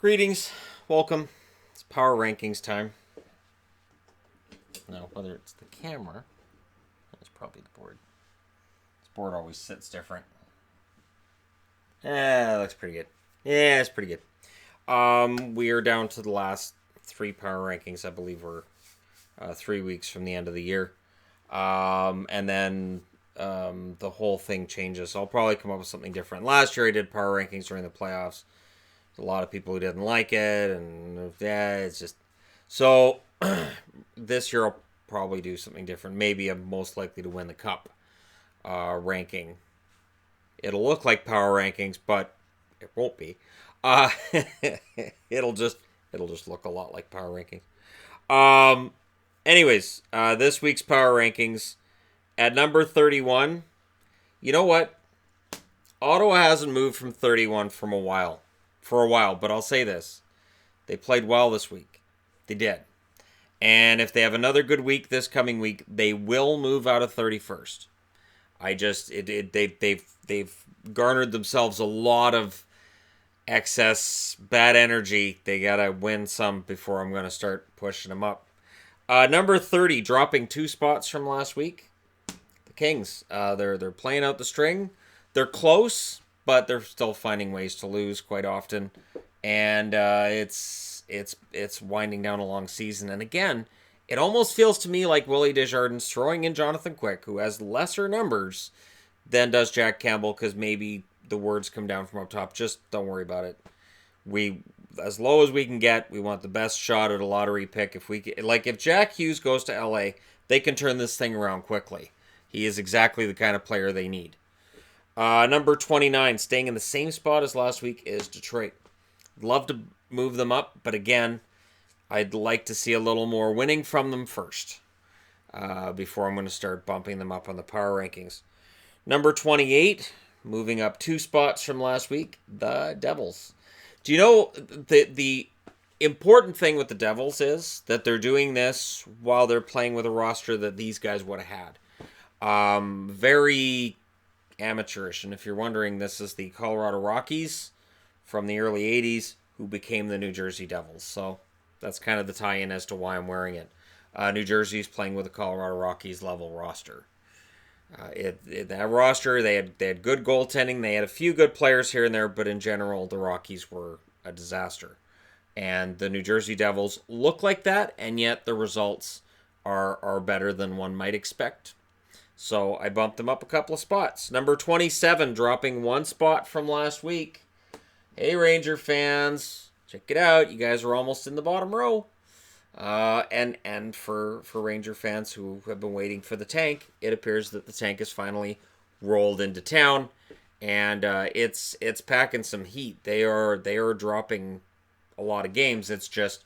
Greetings, welcome. It's Power Rankings time. Now, whether it's the camera, it's probably the board. This board always sits different. That looks pretty good. Yeah, it's pretty good. We are down to the last three Power Rankings. I believe we're 3 weeks from the end of the year. And then the whole thing changes. I'll probably come up with something different. Last year I did Power Rankings during the playoffs. A lot of people who didn't like it, and yeah, it's just so. This year I'll probably do something different. Maybe I'm most likely to win the cup ranking. It'll look like power rankings, but it won't be. Uh, it'll just look a lot like power rankings. Anyways, this week's power rankings at number 31. You know what? Ottawa hasn't moved from 31 for a while, but I'll say this. They played well this week. They did. And if they have another good week this coming week, they will move out of 31st. They've garnered themselves a lot of excess bad energy. They got to win some before I'm going to start pushing them up. Number 30, dropping 2 spots from last week. The Kings. They're playing out the string. They're close, but they're still finding ways to lose quite often, and it's winding down a long season. And again, it almost feels to me like Willie Desjardins throwing in Jonathan Quick, who has lesser numbers than does Jack Campbell, because maybe the words come down from up top. Just don't worry about it. We, as low as we can get, we want the best shot at a lottery pick. If Jack Hughes goes to LA, they can turn this thing around quickly. He is exactly the kind of player they need. Number 29, staying in the same spot as last week, is Detroit. Love to move them up, but again, I'd like to see a little more winning from them first before I'm going to start bumping them up on the power rankings. Number 28, moving up 2 spots from last week, the Devils. Do you know the important thing with the Devils is that they're doing this while they're playing with a roster that these guys would have had. Very amateurish, and if you're wondering, this is the Colorado Rockies from the early 80s who became the New Jersey Devils, so that's kind of the tie-in as to why I'm wearing it. New Jersey's playing with the Colorado Rockies level roster. That roster, they had good goaltending, they had a few good players here and there, but in general, the Rockies were a disaster. And the New Jersey Devils look like that, and yet the results are better than one might expect. So I bumped them up a couple of spots. Number 27, dropping 1 spot from last week. Hey, Ranger fans, check it out. You guys are almost in the bottom row. And for Ranger fans who have been waiting for the tank, it appears that the tank is finally rolled into town, and it's packing some heat. They are dropping a lot of games. It's just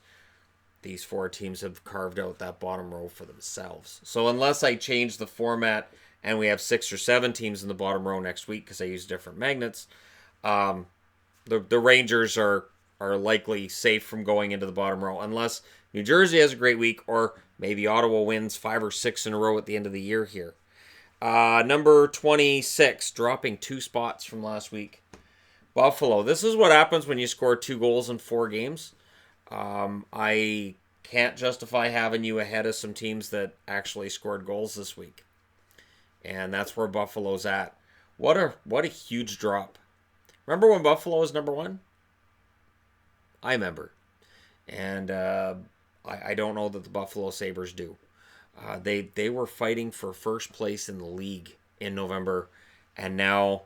these 4 teams have carved out that bottom row for themselves. So unless I change the format and we have 6 or 7 teams in the bottom row next week because I use different magnets, the Rangers are likely safe from going into the bottom row unless New Jersey has a great week or maybe Ottawa wins 5 or 6 in a row at the end of the year here. Number 26, dropping 2 spots from last week. Buffalo. This is what happens when you score 2 goals in 4 games. I can't justify having you ahead of some teams that actually scored goals this week. And that's where Buffalo's at. What a huge drop. Remember when Buffalo was number 1? I remember. And I don't know that the Buffalo Sabres do. They were fighting for first place in the league in November, and now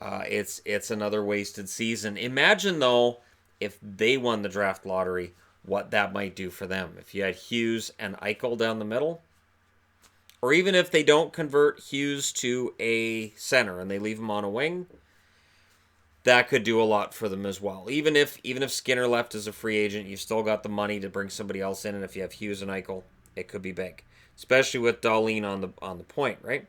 it's another wasted season. Imagine, though, if they won the draft lottery, what that might do for them. If you had Hughes and Eichel down the middle, or even if they don't convert Hughes to a center and they leave him on a wing, that could do a lot for them as well. Even if Skinner left as a free agent, you've still got the money to bring somebody else in, and if you have Hughes and Eichel, it could be big, especially with Dahlin on the point, right?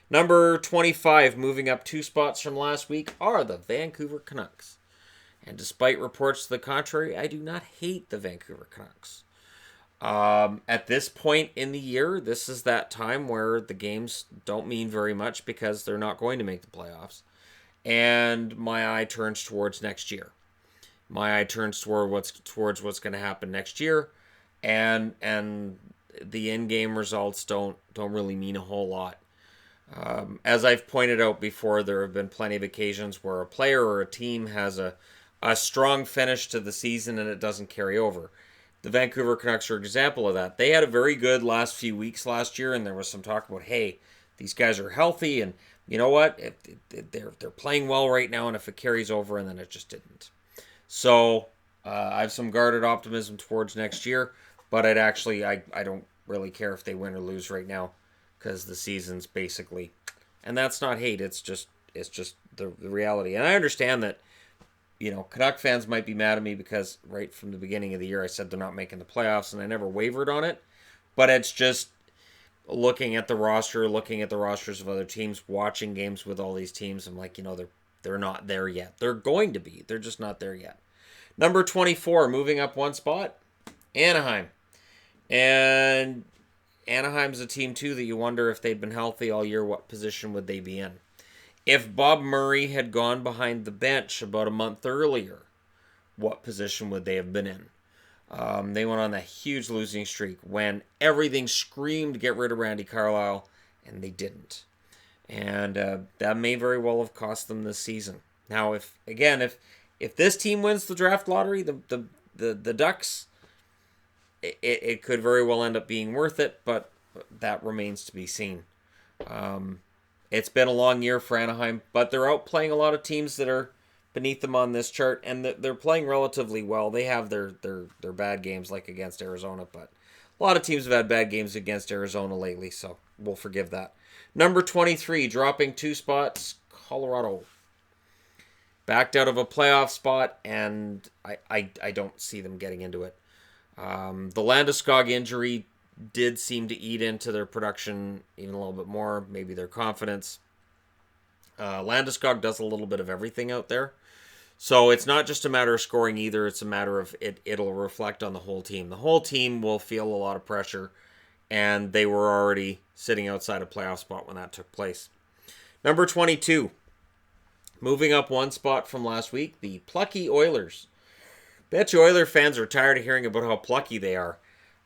Number 25, moving up 2 spots from last week, are the Vancouver Canucks. And despite reports to the contrary, I do not hate the Vancouver Canucks. At this point in the year, this is that time where the games don't mean very much because they're not going to make the playoffs. And my eye turns towards next year. my eye turns towards what's going to happen next year, and the in-game results don't really mean a whole lot. As I've pointed out before, there have been plenty of occasions where a player or a team has a strong finish to the season and it doesn't carry over. The Vancouver Canucks are an example of that. They had a very good last few weeks last year, and there was some talk about, hey, these guys are healthy, and you know what? They're playing well right now, and if it carries over, and then it just didn't. So I have some guarded optimism towards next year, but I don't really care if they win or lose right now, because the season's basically, and that's not hate. It's just the reality. And I understand that, Canuck fans might be mad at me because right from the beginning of the year I said they're not making the playoffs, and I never wavered on it. But it's just looking at the roster, looking at the rosters of other teams, watching games with all these teams. I'm like, they're not there yet. They're going to be. They're just not there yet. Number 24, moving up one spot, Anaheim. And Anaheim's a team, too, that you wonder if they'd been healthy all year, what position would they be in? If Bob Murray had gone behind the bench about a month earlier, what position would they have been in? They went on that huge losing streak when everything screamed get rid of Randy Carlyle, and they didn't. And that may very well have cost them this season. Now, if this team wins the draft lottery, the Ducks, it could very well end up being worth it, but that remains to be seen. It's been a long year for Anaheim, but they're outplaying a lot of teams that are beneath them on this chart, and they're playing relatively well. They have their bad games, like against Arizona, but a lot of teams have had bad games against Arizona lately, so we'll forgive that. Number 23, dropping 2 spots, Colorado. Backed out of a playoff spot, and I don't see them getting into it. The Landeskog injury did seem to eat into their production even a little bit more, maybe their confidence. Landeskog does a little bit of everything out there. So it's not just a matter of scoring either, it's a matter of it'll reflect on the whole team. The whole team will feel a lot of pressure, and they were already sitting outside a playoff spot when that took place. Number 22, moving up one spot from last week, the plucky Oilers. Bet you Oiler fans are tired of hearing about how plucky they are.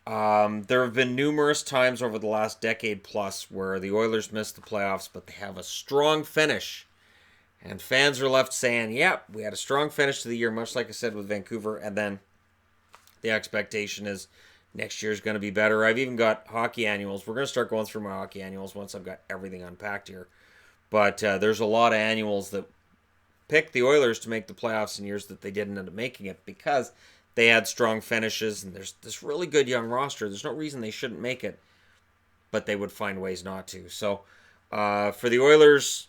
There have been numerous times over the last decade plus where the Oilers missed the playoffs, but they have a strong finish. And fans are left saying, yep, we had a strong finish to the year, much like I said with Vancouver. And then the expectation is next year's going to be better. I've even got hockey annuals. We're going to start going through my hockey annuals once I've got everything unpacked here. But there's a lot of annuals that pick the Oilers to make the playoffs in years that they didn't end up making it because they had strong finishes, and there's this really good young roster. There's no reason they shouldn't make it, but they would find ways not to. So for the Oilers,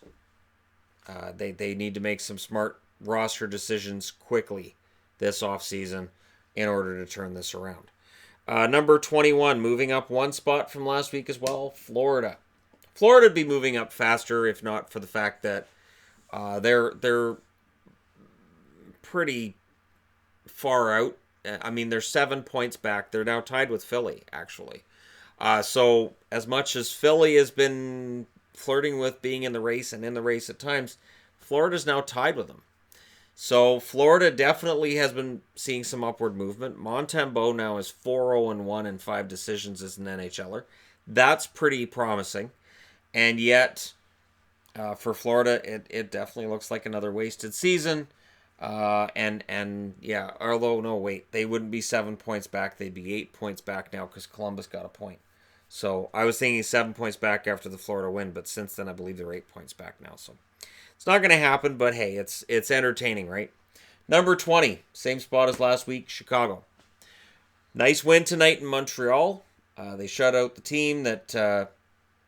they need to make some smart roster decisions quickly this offseason in order to turn this around. Number 21, moving up one spot from last week as well, Florida. Florida would be moving up faster if not for the fact that they're pretty far out. I mean, they're 7 points back. They're now tied with Philly, actually. So as much as Philly has been flirting with being in the race and in the race at times, Florida's now tied with them. So Florida definitely has been seeing some upward movement. Montembeault now is 4-0-1 in 5 decisions as an NHLer. That's pretty promising. And yet, for Florida, it definitely looks like another wasted season. Yeah, although, no, wait, they wouldn't be 7 points back. They'd be 8 points back now because Columbus got a point. So I was thinking 7 points back after the Florida win, but since then I believe they're 8 points back now. So it's not going to happen, but hey, it's entertaining, right? Number 20, same spot as last week, Chicago. Nice win tonight in Montreal. They shut out the team that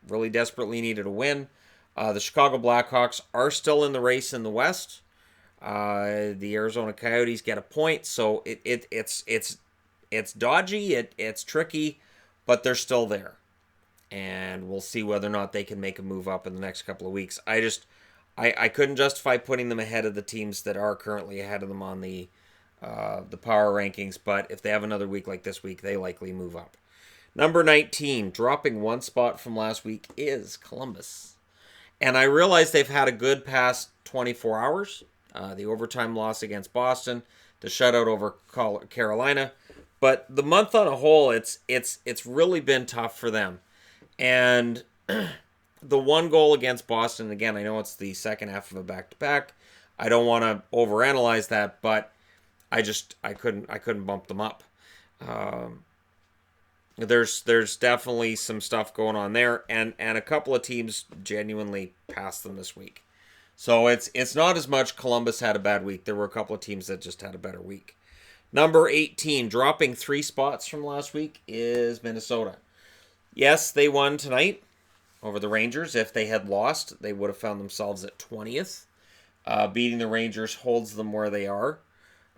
really desperately needed a win. The Chicago Blackhawks are still in the race in the West. The Arizona Coyotes get a point, so it's dodgy, it's tricky, but they're still there. And we'll see whether or not they can make a move up in the next couple of weeks. I couldn't justify putting them ahead of the teams that are currently ahead of them on the power rankings, but if they have another week like this week, they likely move up. Number 19, dropping one spot from last week, is Columbus. And I realize they've had a good past 24 hours. the overtime loss against Boston, the shutout over Carolina. But the month on a whole, it's really been tough for them. And the one goal against Boston, again, I know it's the second half of a back-to-back. I don't want to overanalyze that, but I couldn't bump them up. There's definitely some stuff going on there, and a couple of teams genuinely passed them this week. So it's not as much Columbus had a bad week. There were a couple of teams that just had a better week. Number 18, dropping 3 spots from last week, is Minnesota. Yes, they won tonight over the Rangers. If they had lost, they would have found themselves at 20th. Beating the Rangers holds them where they are.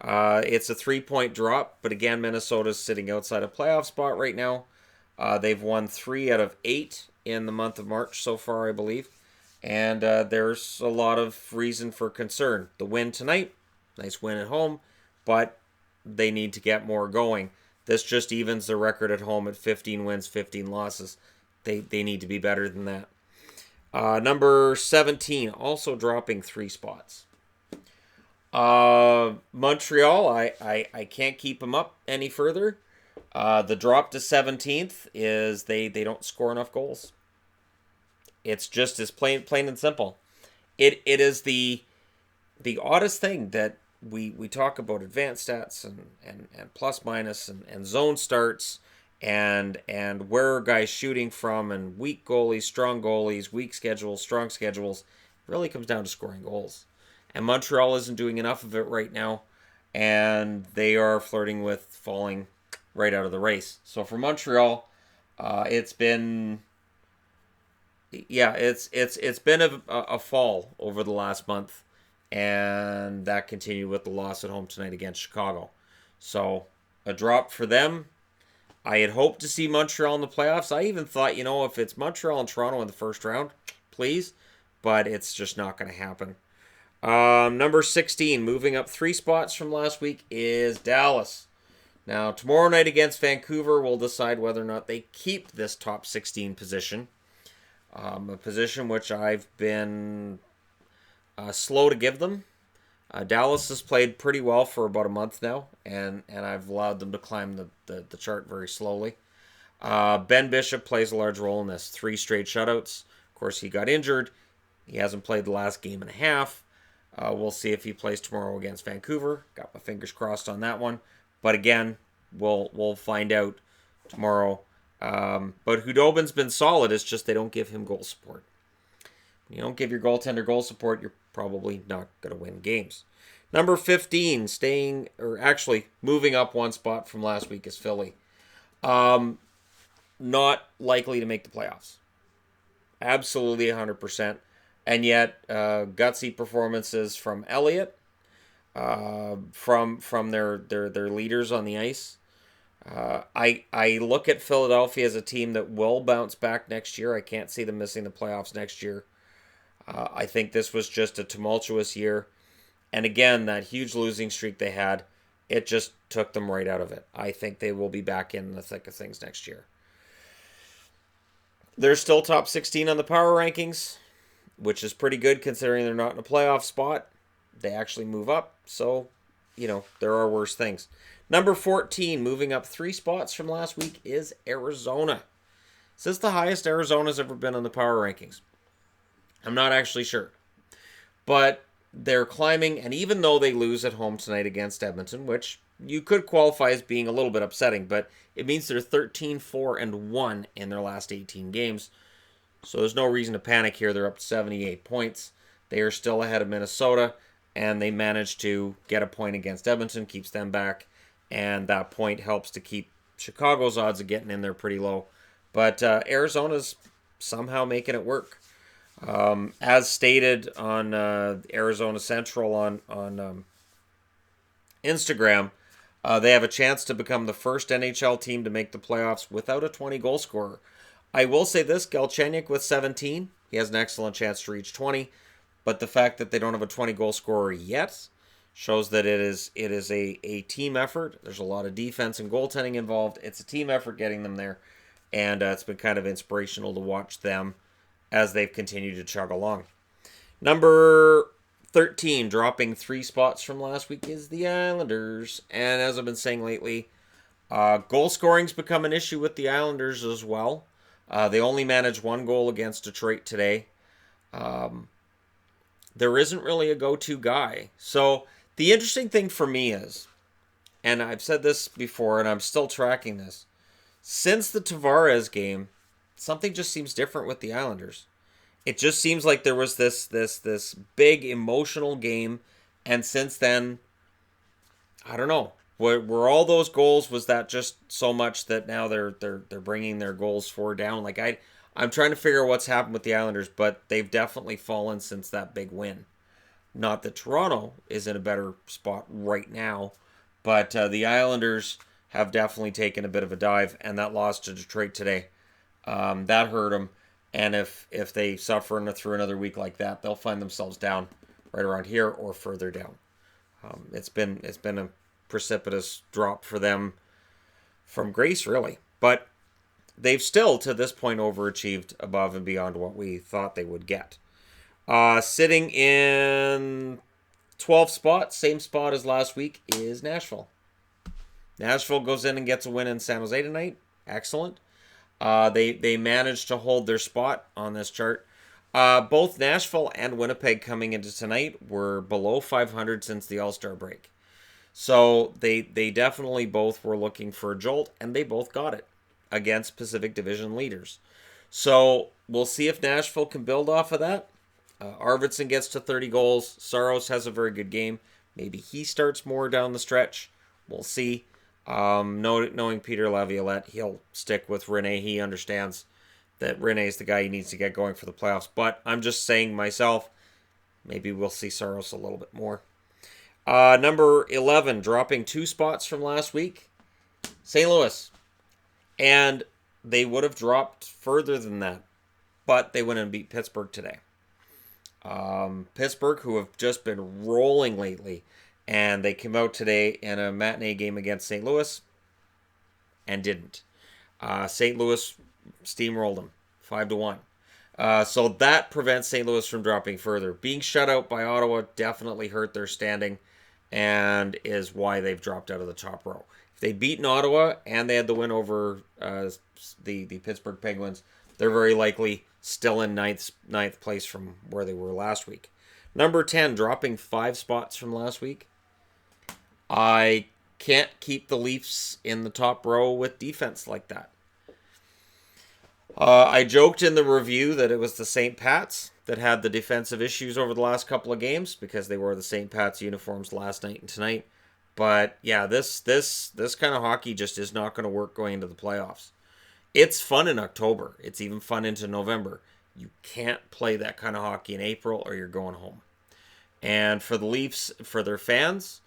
It's a 3-point drop, but again, Minnesota's sitting outside a playoff spot right now. They've won 3 out of 8 in the month of March so far, I believe. And there's a lot of reason for concern. The win tonight, nice win at home, but they need to get more going. This just evens the record at home at 15 wins, 15 losses. They need to be better than that. Number 17, also dropping 3 spots. Montreal, I can't keep them up any further. The drop to 17th is they don't score enough goals. It's just as plain and simple. It is the oddest thing that we talk about advanced stats and plus minus and zone starts and where are guys shooting from and weak goalies, weak schedules, strong schedules. It really comes down to scoring goals. And Montreal isn't doing enough of it right now, and they are flirting with falling right out of the race. So for Montreal, it's been a fall over the last month, and that continued with the loss at home tonight against Chicago. So a drop for them. I had hoped to see Montreal in the playoffs. I even thought, if it's Montreal and Toronto in the first round, please, but it's just not going to happen. Number 16, moving up 3 spots from last week, is Dallas. Now, tomorrow night against Vancouver, we'll decide whether or not they keep this top 16 position. A position which I've been slow to give them. Dallas has played pretty well for about a month now, and I've allowed them to climb the chart very slowly. Ben Bishop plays a large role in this. 3 straight shutouts. Of course, he got injured. He hasn't played the last game and a half. We'll see if he plays tomorrow against Vancouver. Got my fingers crossed on that one. But again, we'll find out tomorrow. But Hudobin's been solid. It's just they don't give him goal support. When you don't give your goaltender goal support, you're probably not going to win games. Number 15, moving up 1 spot from last week, is Philly. Not likely to make the playoffs. Absolutely 100%. And yet, gutsy performances from Elliott, from their leaders on the ice. I look at Philadelphia as a team that will bounce back next year. I can't see them missing the playoffs next year. I think this was just a tumultuous year. And again, that huge losing streak they had, it just took them right out of it. I think they will be back in the thick of things next year. They're still top 16 on the power rankings, which is pretty good considering they're not in a playoff spot. They actually move up, so, there are worse things. Number 14, moving up 3 spots from last week, is Arizona. Is this the highest Arizona's ever been on the power rankings? I'm not actually sure. But they're climbing, and even though they lose at home tonight against Edmonton, which you could qualify as being a little bit upsetting, but it means they're 13-4-1 in their last 18 games. So there's no reason to panic here. They're up to 78 points. They are still ahead of Minnesota, and they managed to get a point against Edmonton, keeps them back, and that point helps to keep Chicago's odds of getting in there pretty low. But Arizona's somehow making it work. As stated on Arizona Central on Instagram, they have a chance to become the first NHL team to make the playoffs without a 20-goal scorer. I will say this, Galchenyuk with 17, he has an excellent chance to reach 20, but the fact that they don't have a 20-goal scorer yet shows that it is a team effort. There's a lot of defense and goaltending involved. It's a team effort getting them there, and it's been kind of inspirational to watch them as they've continued to chug along. Number 13, dropping 3 spots from last week, is the Islanders. And as I've been saying lately, goal scoring's become an issue with the Islanders as well. They only managed 1 goal against Detroit today. There isn't really a go-to guy. So the interesting thing for me is, and I've said this before and I'm still tracking this, since the Tavares game, something just seems different with the Islanders. It just seems like there was this big emotional game, and since then, I don't know. Were all those goals, was that just so much that now they're bringing their goals for down? Like I'm trying to figure out what's happened with the Islanders, but they've definitely fallen since that big win. Not that Toronto is in a better spot right now, but the Islanders have definitely taken a bit of a dive, and that loss to Detroit today, that hurt them. And if they suffer through another week like that, they'll find themselves down right around here or further down. It's been a precipitous drop for them from grace, really. But they've still, to this point, overachieved above and beyond what we thought they would get. Sitting in 12th spot, same spot as last week, is Nashville. Nashville goes in and gets a win in San Jose tonight. Excellent. They managed to hold their spot on this chart. Both Nashville and Winnipeg coming into tonight were below 500 since the All-Star break. So they definitely both were looking for a jolt, and they both got it against Pacific Division leaders. So we'll see if Nashville can build off of that. Arvidsson gets to 30 goals. Saros has a very good game. Maybe he starts more down the stretch. We'll see. Knowing Peter Laviolette, he'll stick with Rene. He understands that Rene is the guy he needs to get going for the playoffs. But I'm just saying myself, maybe we'll see Saros a little bit more. Number 11, dropping 2 spots from last week, St. Louis. And they would have dropped further than that, but they went and beat Pittsburgh today. Pittsburgh, who have just been rolling lately, and they came out today in a matinee game against St. Louis and didn't. St. Louis steamrolled them 5-1. So that prevents St. Louis from dropping further. Being shut out by Ottawa definitely hurt their standing and is why they've dropped out of the top row. If they'd beaten Ottawa and they had the win over the Pittsburgh Penguins, they're very likely still in ninth place from where they were last week. Number 10, dropping 5 spots from last week. I can't keep the Leafs in the top row with defense like that. I joked in the review that it was the St. Pats that had the defensive issues over the last couple of games because they wore the St. Pats uniforms last night and tonight. But yeah, this kind of hockey just is not going to work going into the playoffs. It's fun in October. It's even fun into November. You can't play that kind of hockey in April or you're going home. And for the Leafs, for their fans,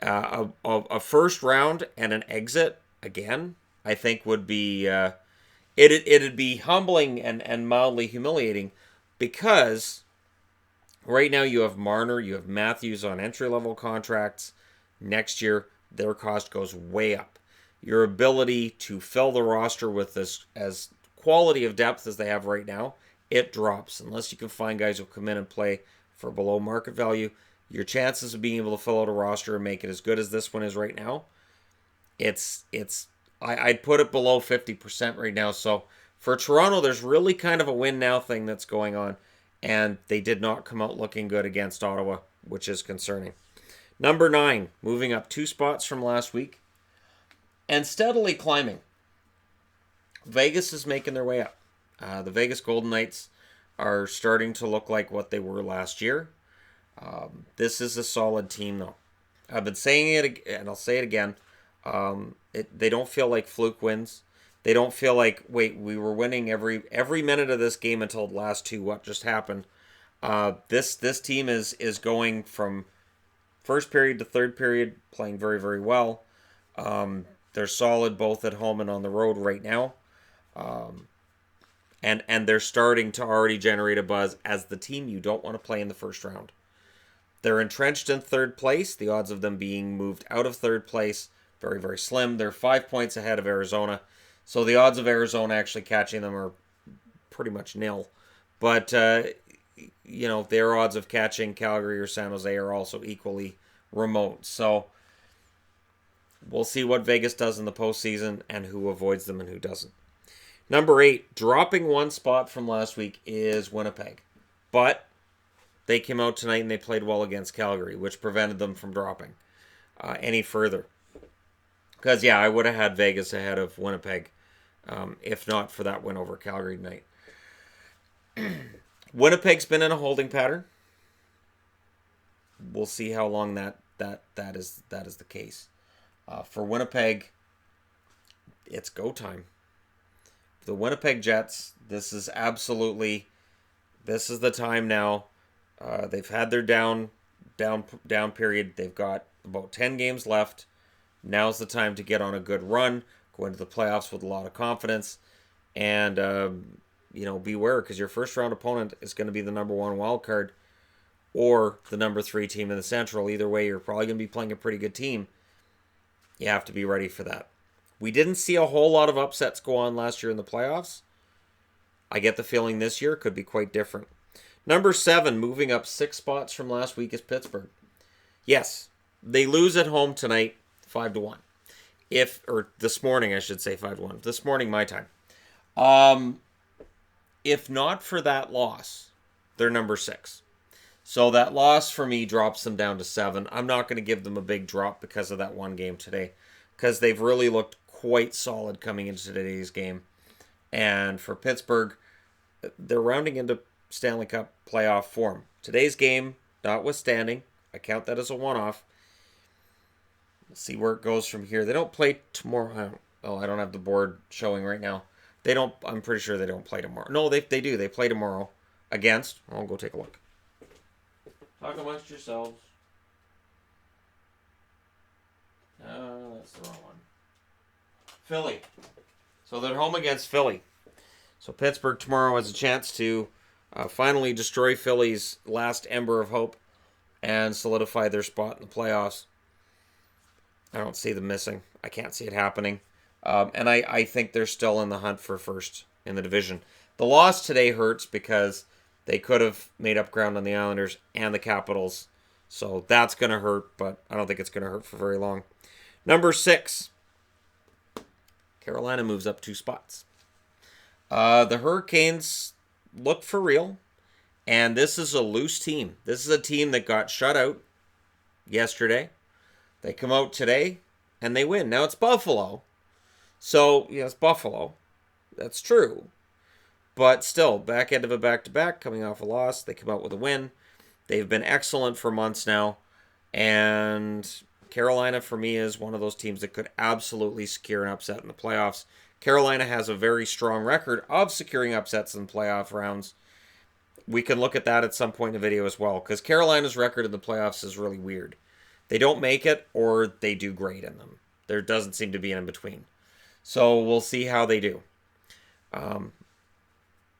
a first round and an exit, again, I think would be... It'd be humbling and mildly humiliating because right now you have Marner, you have Matthews on entry-level contracts. Next year, their cost goes way up. Your ability to fill the roster with this as quality of depth as they have right now, it drops. Unless you can find guys who come in and play for below market value, your chances of being able to fill out a roster and make it as good as this one is right now, I'd put it below 50% right now. So for Toronto, there's really kind of a win now thing that's going on. And they did not come out looking good against Ottawa, which is concerning. Number 9, moving up 2 spots from last week and steadily climbing. Vegas is making their way up. The Vegas Golden Knights are starting to look like what they were last year. This is a solid team, though. I've been saying it, and I'll say it again. They don't feel like fluke wins. They don't feel like, wait, we were winning every minute of this game until the last 2. What just happened? This team is going from first period to third period, playing very, very well. They're solid both at home and on the road right now. And they're starting to already generate a buzz as the team you don't want to play in the first round. They're entrenched in third place. The odds of them being moved out of third place, very, very slim. They're 5 points ahead of Arizona. So the odds of Arizona actually catching them are pretty much nil. But their odds of catching Calgary or San Jose are also equally remote. So we'll see what Vegas does in the postseason and who avoids them and who doesn't. Number 8, dropping one spot from last week is Winnipeg. But they came out tonight and they played well against Calgary, which prevented them from dropping any further. Because, I would have had Vegas ahead of Winnipeg if not for that win over Calgary tonight. Winnipeg's been in a holding pattern. We'll see how long that is the case. For Winnipeg, it's go time. The Winnipeg Jets, this is the time now. They've had their down period. They've got about 10 games left. Now's the time to get on a good run, go into the playoffs with a lot of confidence, and beware, because your first round opponent is going to be the number 1 wild card or the number 3 team in the Central. Either way, you're probably going to be playing a pretty good team. You have to be ready for that. We didn't see a whole lot of upsets go on last year in the playoffs. I get the feeling this year could be quite different. Number 7, moving up 6 spots from last week, is Pittsburgh. Yes, they lose at home tonight, 5-1. Or this morning, I should say 5-1. This morning, my time. If not for that loss, they're number 6. So that loss for me drops them down to 7. I'm not going to give them a big drop because of that one game today, because they've really looked quite solid coming into today's game. And for Pittsburgh, they're rounding into Stanley Cup playoff form. Today's game, notwithstanding, I count that as a one-off. We'll see where it goes from here. They don't play tomorrow. I don't have the board showing right now. I'm pretty sure they don't play tomorrow. No, they do. They play tomorrow against. I'll go take a look. Talk amongst yourselves. That's the wrong one. Philly. So they're home against Philly. So Pittsburgh tomorrow has a chance to finally destroy Philly's last ember of hope and solidify their spot in the playoffs. I don't see them missing. I can't see it happening. And I think they're still in the hunt for first in the division. The loss today hurts because they could have made up ground on the Islanders and the Capitals. So that's going to hurt, but I don't think it's going to hurt for very long. Number 6. Carolina moves up 2 spots. The Hurricanes look for real. And this is a loose team. This is a team that got shut out yesterday. They come out today and they win. Now it's Buffalo. So, it's Buffalo. That's true. But still, back end of a back-to-back, coming off a loss, they come out with a win. They've been excellent for months now. And Carolina, for me, is one of those teams that could absolutely secure an upset in the playoffs. Carolina has a very strong record of securing upsets in playoff rounds. We can look at that at some point in the video as well, because Carolina's record in the playoffs is really weird. They don't make it, or they do great in them. There doesn't seem to be an in-between. So we'll see how they do.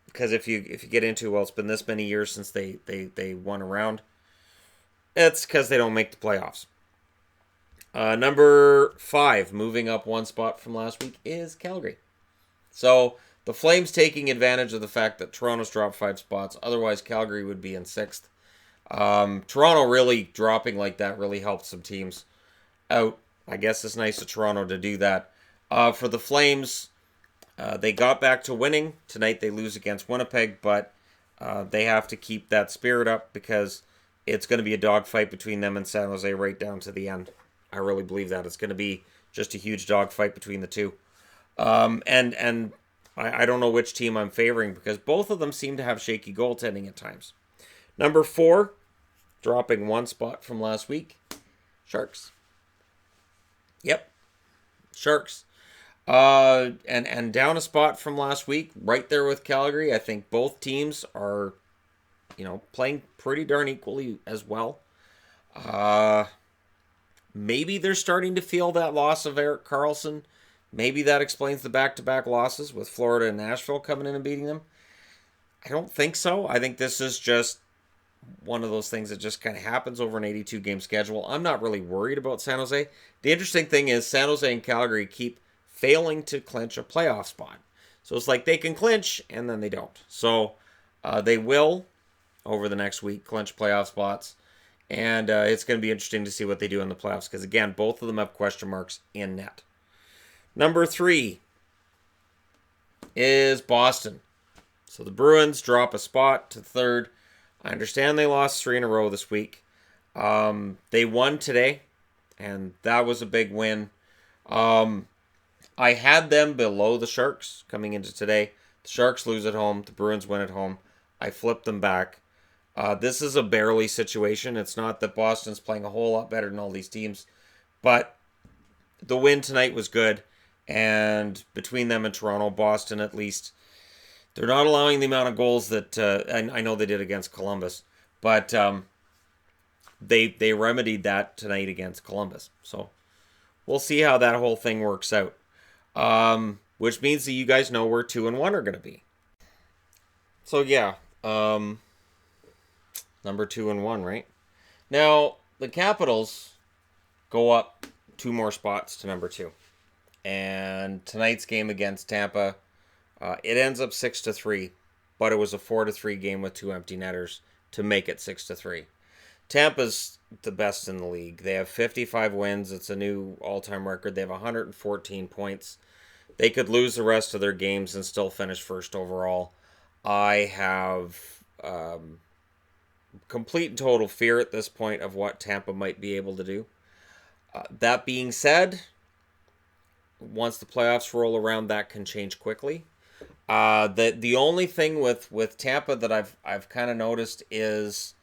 Because if you get into, it's been this many years since they won a round, it's because they don't make the playoffs. Number 5, moving up 1 spot from last week, is Calgary. So the Flames taking advantage of the fact that Toronto's dropped 5 spots. Otherwise, Calgary would be in 6th. Toronto really dropping like that really helped some teams out. I guess it's nice of Toronto to do that. For the Flames, they got back to winning. Tonight they lose against Winnipeg, but they have to keep that spirit up because it's going to be a dogfight between them and San Jose right down to the end. I really believe that. It's going to be just a huge dogfight between the two. And I don't know which team I'm favoring because both of them seem to have shaky goaltending at times. Number 4, dropping 1 spot from last week, Sharks. Yep, Sharks. And down a spot from last week, right there with Calgary. I think both teams are, playing pretty darn equally as well. Maybe they're starting to feel that loss of Erik Karlsson. Maybe that explains the back-to-back losses with Florida and Nashville coming in and beating them. I don't think so. I think this is just one of those things that just kind of happens over an 82-game schedule. I'm not really worried about San Jose. The interesting thing is San Jose and Calgary keep failing to clinch a playoff spot. So it's like they can clinch, and then they don't. So they will over the next week, clinch playoff spots. And it's going to be interesting to see what they do in the playoffs because, again, both of them have question marks in net. Number 3 is Boston. So the Bruins drop a spot to 3rd. I understand they lost 3 in a row this week. They won today, and that was a big win. I had them below the Sharks coming into today. The Sharks lose at home. The Bruins win at home. I flipped them back. This is a barely situation. It's not that Boston's playing a whole lot better than all these teams, but the win tonight was good. And between them and Toronto, Boston at least, they're not allowing the amount of goals that I know they did against Columbus, but they remedied that tonight against Columbus. So we'll see how that whole thing works out. Which means that you guys know where 2 and 1 are going to be. So yeah, number 2 and 1, right? Now the Capitals go up 2 more spots to number 2, and tonight's game against Tampa, it ends up 6-3, but it was a 4-3 game with 2 empty netters to make it 6-3. Tampa's the best in the league. They have 55 wins. It's a new all-time record. They have 114 points. They could lose the rest of their games and still finish first overall. I have complete and total fear at this point of what Tampa might be able to do. That being said, once the playoffs roll around, that can change quickly. The only thing with Tampa that I've kind of noticed is,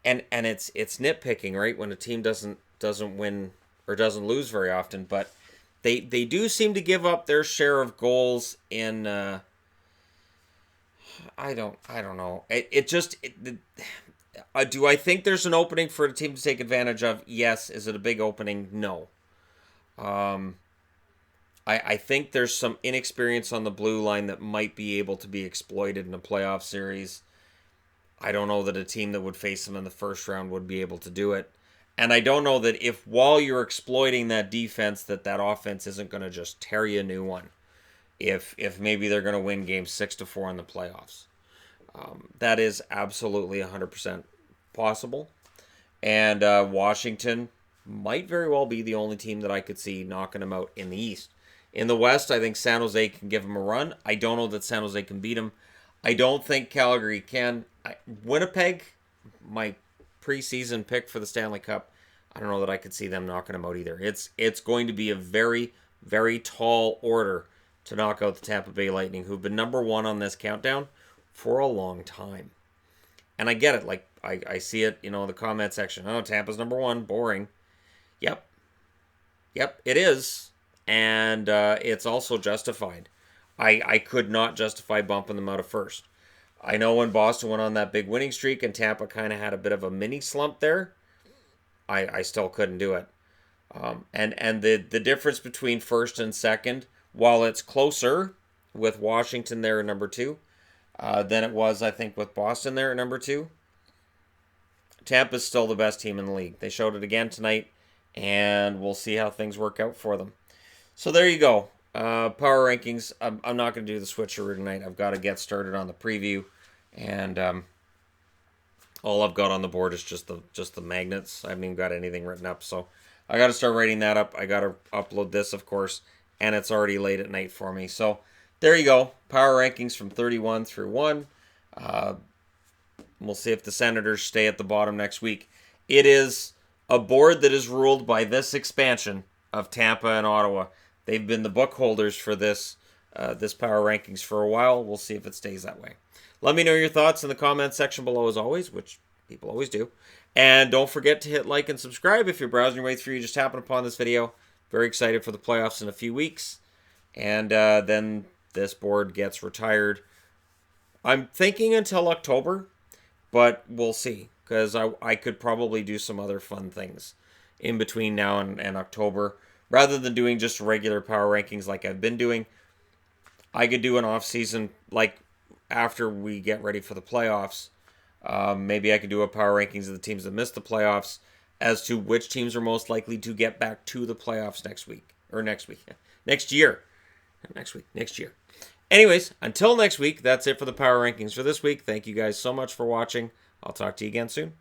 and it's nitpicking, right? When a team doesn't win or doesn't lose very often, but they do seem to give up their share of goals in. I don't know. Do I think there's an opening for a team to take advantage of? Yes. Is it a big opening? No. I think there's some inexperience on the blue line that might be able to be exploited in a playoff series. I don't know that a team that would face them in the first round would be able to do it. And I don't know that if while you're exploiting that defense, that offense isn't going to just tear you a new one. If maybe they're going to win games 6-4 in the playoffs. That is absolutely 100% possible. And Washington might very well be the only team that I could see knocking them out in the East. In the West, I think San Jose can give them a run. I don't know that San Jose can beat them. I don't think Calgary can. Winnipeg, my preseason pick for the Stanley Cup, I don't know that I could see them knocking them out either. It's going to be a very, very tall order to knock out the Tampa Bay Lightning, who've been number 1 on this countdown for a long time. And I get it. Like, I see it, in the comment section. Oh, Tampa's number 1. Boring. Yep, it is. And it's also justified. I could not justify bumping them out of first. I know when Boston went on that big winning streak and Tampa kind of had a bit of a mini slump there, I still couldn't do it. And the difference between first and second, while it's closer with Washington there at number 2 than it was, I think, with Boston there at number 2, Tampa's still the best team in the league. They showed it again tonight, and we'll see how things work out for them. So there you go. Power rankings. I'm not going to do the switcheroo tonight. I've got to get started on the preview, and all I've got on the board is just the magnets. I haven't even got anything written up, so I got to start writing that up. I got to upload this, of course, and it's already late at night for me. So there you go. Power rankings from 31 through 1. We'll see if the Senators stay at the bottom next week. It is a board that is ruled by this expansion of Tampa and Ottawa. They've been the book holders for this power rankings for a while. We'll see if it stays that way. Let me know your thoughts in the comment section below, as always, which people always do. And don't forget to hit like and subscribe if you're browsing your way through. You just happened upon this video. Very excited for the playoffs in a few weeks. And then this board gets retired. I'm thinking until October, but we'll see. Because I could probably do some other fun things in between now and October. Rather than doing just regular power rankings like I've been doing, I could do an off-season, like after we get ready for the playoffs. Maybe I could do a power rankings of the teams that missed the playoffs as to which teams are most likely to get back to the playoffs next year. Anyways, until next week, that's it for the power rankings for this week. Thank you guys so much for watching. I'll talk to you again soon.